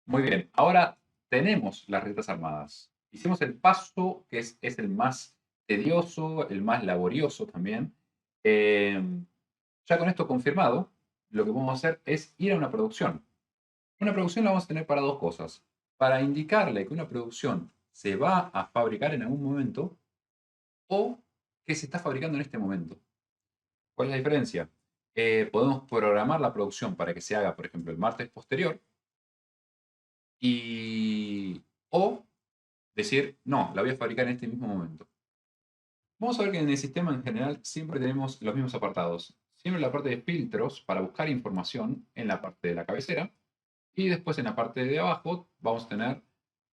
Muy bien, ahora tenemos las recetas armadas. Hicimos el paso que es el más tedioso, el más laborioso también. Eh, ya con esto confirmado, lo que vamos a hacer es ir a una producción. Una producción la vamos a tener para dos cosas. Para indicarle que una producción se va a fabricar en algún momento o que se está fabricando en este momento. ¿Cuál es la diferencia? Podemos programar la producción para que se haga, por ejemplo, el martes posterior y o decir, no, la voy a fabricar en este mismo momento. Vamos a ver que en el sistema en general siempre tenemos los mismos apartados. Siempre la parte de filtros para buscar información en la parte de la cabecera y después en la parte de abajo vamos a tener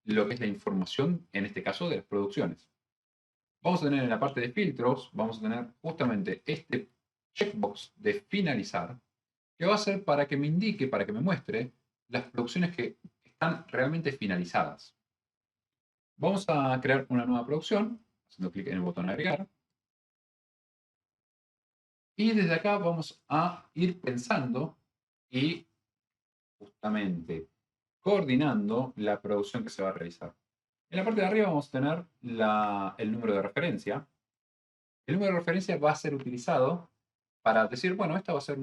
lo que es la información, en este caso de las producciones. Vamos a tener en la parte de filtros, vamos a tener justamente este checkbox de finalizar, que va a ser para que me indique, para que me muestre las producciones que están realmente finalizadas. Vamos a crear una nueva producción, haciendo clic en el botón agregar. Y desde acá vamos a ir pensando y justamente coordinando la producción que se va a realizar. En la parte de arriba vamos a tener el número de referencia. El número de referencia va a ser utilizado para decir, bueno, esta va a ser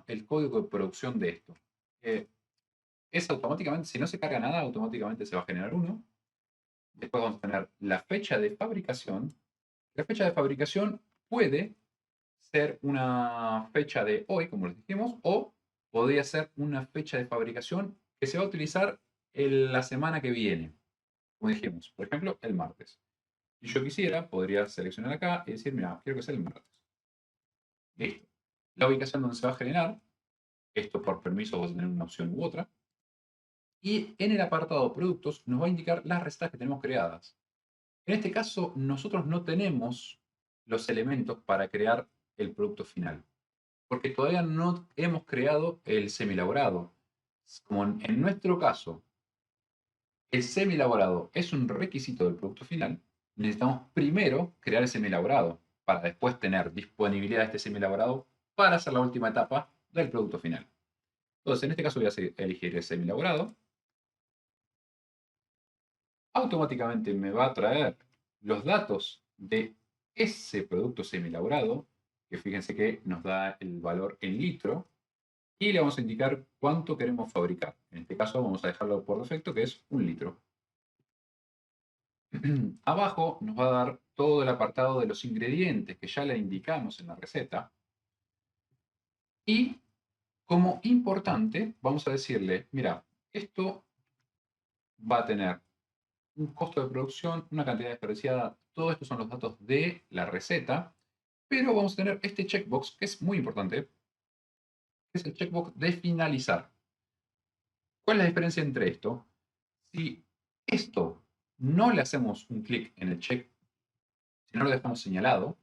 el código de producción de esto. Eh, es automáticamente, si no se carga nada, automáticamente se va a generar uno. Después vamos a tener la fecha de fabricación. La fecha de fabricación puede ser una fecha de hoy, como les dijimos, o podría ser una fecha de fabricación que se va a utilizar en la semana que viene, como dijimos, por ejemplo, el martes. Si yo quisiera, podría seleccionar acá y decir, mira, quiero que sea el martes. Listo. La ubicación donde se va a generar, esto por permiso vas a tener una opción u otra. Y en el apartado productos nos va a indicar las recetas que tenemos creadas. En este caso, nosotros no tenemos los elementos para crear el producto final, porque todavía no hemos creado el semielaborado. Como en nuestro caso, el semielaborado es un requisito del producto final, necesitamos primero crear el semielaborado para después tener disponibilidad de este semielaborado para hacer la última etapa del producto final. Entonces, en este caso voy a elegir el semielaborado. Automáticamente me va a traer los datos de ese producto semielaborado, que fíjense que nos da el valor en litro, y le vamos a indicar cuánto queremos fabricar. En este caso vamos a dejarlo por defecto, que es 1 litro. Abajo nos va a dar todo el apartado de los ingredientes que ya le indicamos en la receta. Y como importante, vamos a decirle, mira, esto va a tener un costo de producción, una cantidad desperdiciada, todo esto son los datos de la receta, pero vamos a tener este checkbox que es muy importante, que es el checkbox de finalizar. ¿Cuál es la diferencia entre esto? Si esto no le hacemos un clic en el check, si no lo dejamos señalado,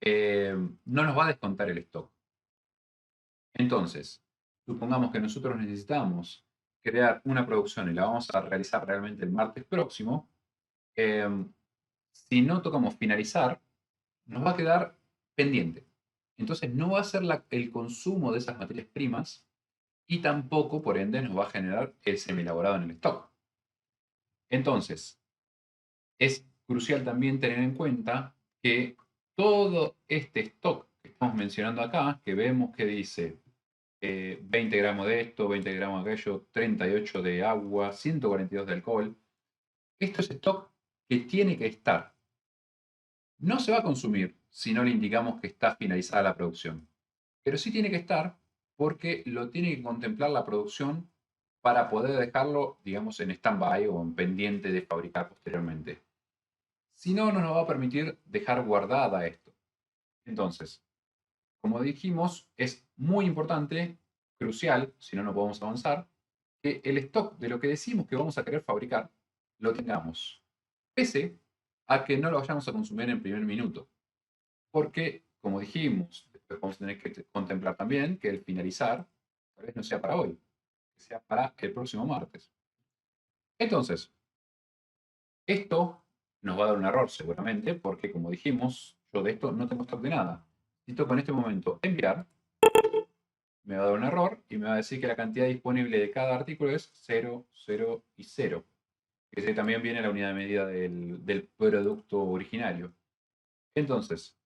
no nos va a descontar el stock. Entonces, supongamos que nosotros necesitamos crear una producción y la vamos a realizar realmente el martes próximo. eh, si no tocamos finalizar, nos va a quedar pendiente. Entonces, no va a ser el consumo de esas materias primas y tampoco, por ende, nos va a generar el semielaborado en el stock. Entonces, es crucial también tener en cuenta que todo este stock que estamos mencionando acá, que vemos que dice 20 gramos de esto, 20 gramos de aquello, 38 de agua, 142 de alcohol, esto es stock que tiene que estar. No se va a consumir si no le indicamos que está finalizada la producción, pero sí tiene que estar porque lo tiene que contemplar la producción para poder dejarlo, digamos, en stand-by o en pendiente de fabricar posteriormente. Si no, no nos va a permitir dejar guardada esto. Entonces, como dijimos, es muy importante, crucial, si no, no podemos avanzar, que el stock de lo que decimos que vamos a querer fabricar lo tengamos, pese a que no lo vayamos a consumir en primer minuto. Porque, como dijimos, después vamos a tener que contemplar también que el finalizar tal vez no sea para hoy, que sea para el próximo martes. Entonces, esto nos va a dar un error seguramente, porque como dijimos, yo de esto no tengo stock de nada. Necesito con este momento enviar me va a dar un error y me va a decir que la cantidad disponible de cada artículo es 0, 0 y 0. Que también viene la unidad de medida del producto originario. Entonces,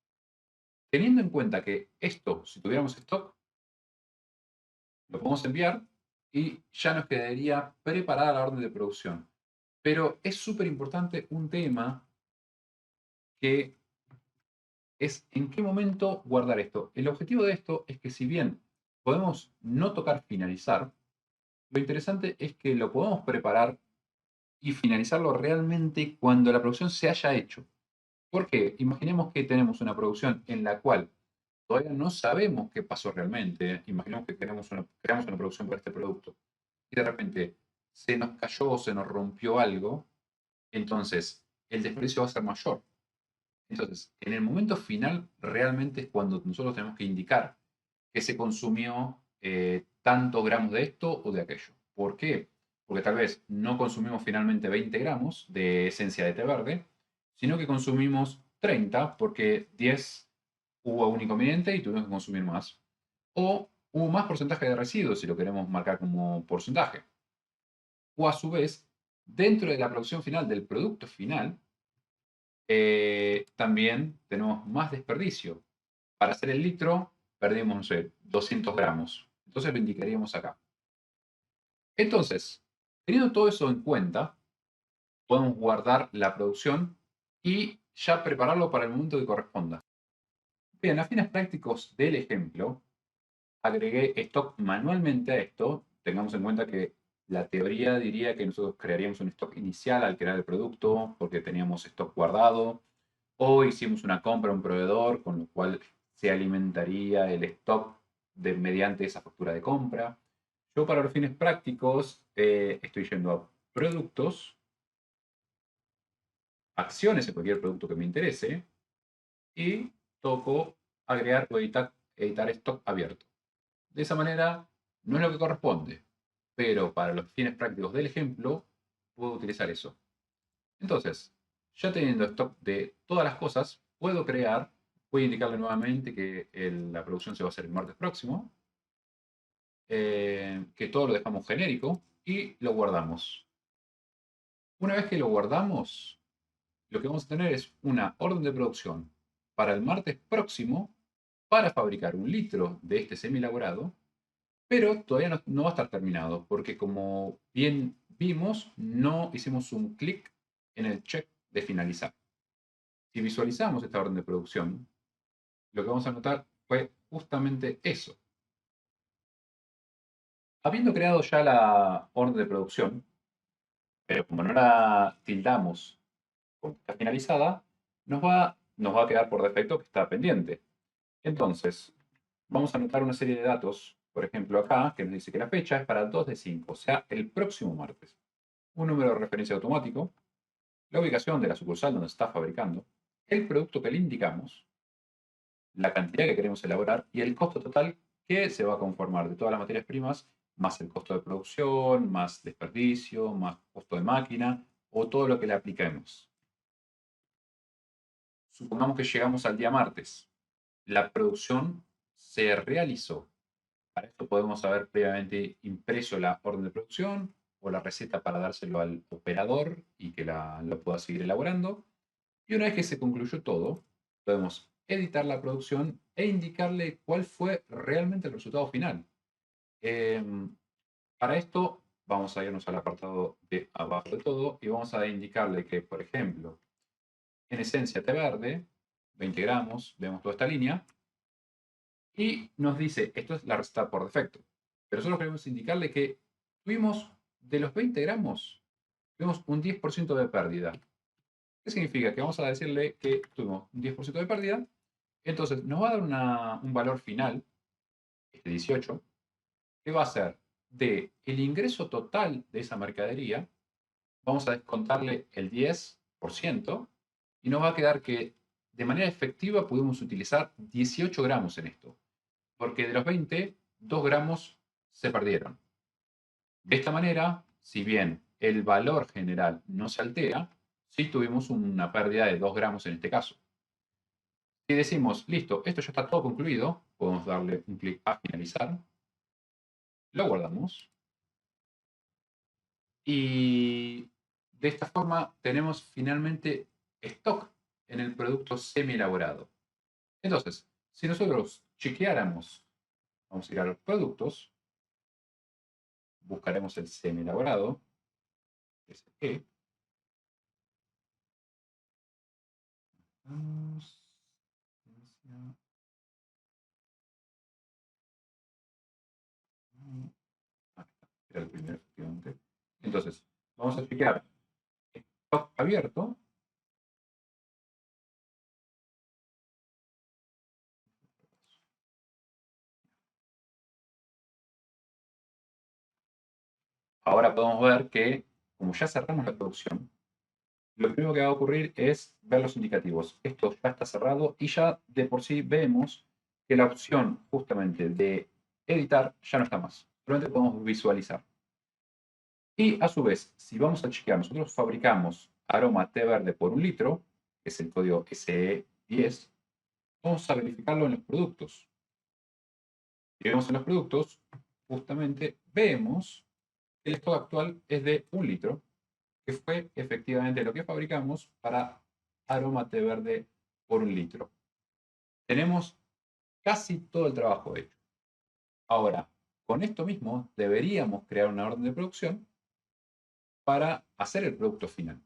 teniendo en cuenta que esto, si tuviéramos stock, lo podemos enviar y ya nos quedaría preparada la orden de producción. Pero es súper importante un tema que es en qué momento guardar esto. El objetivo de esto es que si bien podemos no tocar finalizar, lo interesante es que lo podemos preparar y finalizarlo realmente cuando la producción se haya hecho. Porque imaginemos que tenemos una producción en la cual todavía no sabemos qué pasó realmente. Imaginemos que creamos una producción para este producto y de repente se nos cayó o se nos rompió algo, entonces el desperdicio va a ser mayor. Entonces, en el momento final, realmente es cuando nosotros tenemos que indicar que se consumió tantos gramos de esto o de aquello. ¿Por qué? Porque tal vez no consumimos finalmente 20 gramos de esencia de té verde, sino que consumimos 30 porque 10 hubo un inconveniente y tuvimos que consumir más. O hubo más porcentaje de residuos, si lo queremos marcar como porcentaje. O a su vez, dentro de la producción final del producto final, también tenemos más desperdicio. Para hacer el litro, perdimos, no sé, 200 gramos. Entonces lo indicaríamos acá. Entonces, teniendo todo eso en cuenta, podemos guardar la producción y ya prepararlo para el momento que corresponda. Bien, a fines prácticos del ejemplo, agregué stock manualmente a esto. Tengamos en cuenta que la teoría diría que nosotros crearíamos un stock inicial al crear el producto porque teníamos stock guardado o hicimos una compra a un proveedor con lo cual se alimentaría el stock mediante esa factura de compra. Yo para los fines prácticos estoy yendo a productos, acciones en cualquier producto que me interese y toco agregar o editar stock abierto. De esa manera no es lo que corresponde, pero para los fines prácticos del ejemplo puedo utilizar eso. Entonces, ya teniendo stock de todas las cosas, voy a indicarle nuevamente que la producción se va a hacer el martes próximo, que todo lo dejamos genérico y lo guardamos. Una vez que lo guardamos, lo que vamos a tener es una orden de producción para el martes próximo para fabricar un litro de este semi-elaborado, pero todavía no va a estar terminado, porque como bien vimos, no hicimos un clic en el check de finalizar. Si visualizamos esta orden de producción, lo que vamos a notar fue justamente eso. Habiendo creado ya la orden de producción, pero como no la tildamos como que está finalizada, nos va a quedar por defecto que está pendiente. Entonces, vamos a anotar una serie de datos, por ejemplo acá, que nos dice que la fecha es para 2 de 5, o sea, el próximo martes. Un número de referencia automático, la ubicación de la sucursal donde se está fabricando, el producto que le indicamos, la cantidad que queremos elaborar y el costo total que se va a conformar de todas las materias primas, más el costo de producción, más desperdicio, más costo de máquina o todo lo que le apliquemos. Supongamos que llegamos al día martes. La producción se realizó. Para esto podemos haber previamente impreso la orden de producción o la receta para dárselo al operador y que lo pueda seguir elaborando. Y una vez que se concluyó todo, podemos editar la producción e indicarle cuál fue realmente el resultado final. Em, para esto, vamos a irnos al apartado de abajo de todo y vamos a indicarle que, por ejemplo, en esencia té verde, 20 gramos, vemos toda esta línea, y nos dice, esto es la receta por defecto. Pero nosotros queremos indicarle que tuvimos, de los 20 gramos, tuvimos un 10% de pérdida. ¿Qué significa? Que vamos a decirle que tuvimos un 10% de pérdida. Entonces nos va a dar un valor final, este 18, que va a ser de el ingreso total de esa mercadería, vamos a descontarle el 10% y nos va a quedar que de manera efectiva pudimos utilizar 18 gramos en esto, porque de los 20, 2 gramos se perdieron. De esta manera, si bien el valor general no se altera, sí tuvimos una pérdida de 2 gramos en este caso. Si decimos, listo, esto ya está todo concluido, podemos darle un clic a finalizar lo guardamos y de esta forma tenemos finalmente stock en el producto semi elaborado. Entonces, si nosotros chequeáramos, vamos a ir a los productos, buscaremos el semi elaborado, que es el E. Vamos, era el primero, efectivamente. Entonces, vamos a chequear stock abierto. Ahora podemos ver que, como ya cerramos la producción, lo primero que va a ocurrir es ver los indicativos. Esto ya está cerrado y ya de por sí vemos que la opción justamente de editar ya no está más. Solamente podemos visualizar. Y a su vez, si vamos a chequear, nosotros fabricamos aroma té verde por 1 litro, que es el código SE10, vamos a verificarlo en los productos. Si vemos en los productos, justamente vemos que el stock actual es de 1 litro, que fue efectivamente lo que fabricamos para aroma té verde por 1 litro. Tenemos casi todo el trabajo hecho. Ahora, con esto mismo, deberíamos crear una orden de producción para hacer el producto final.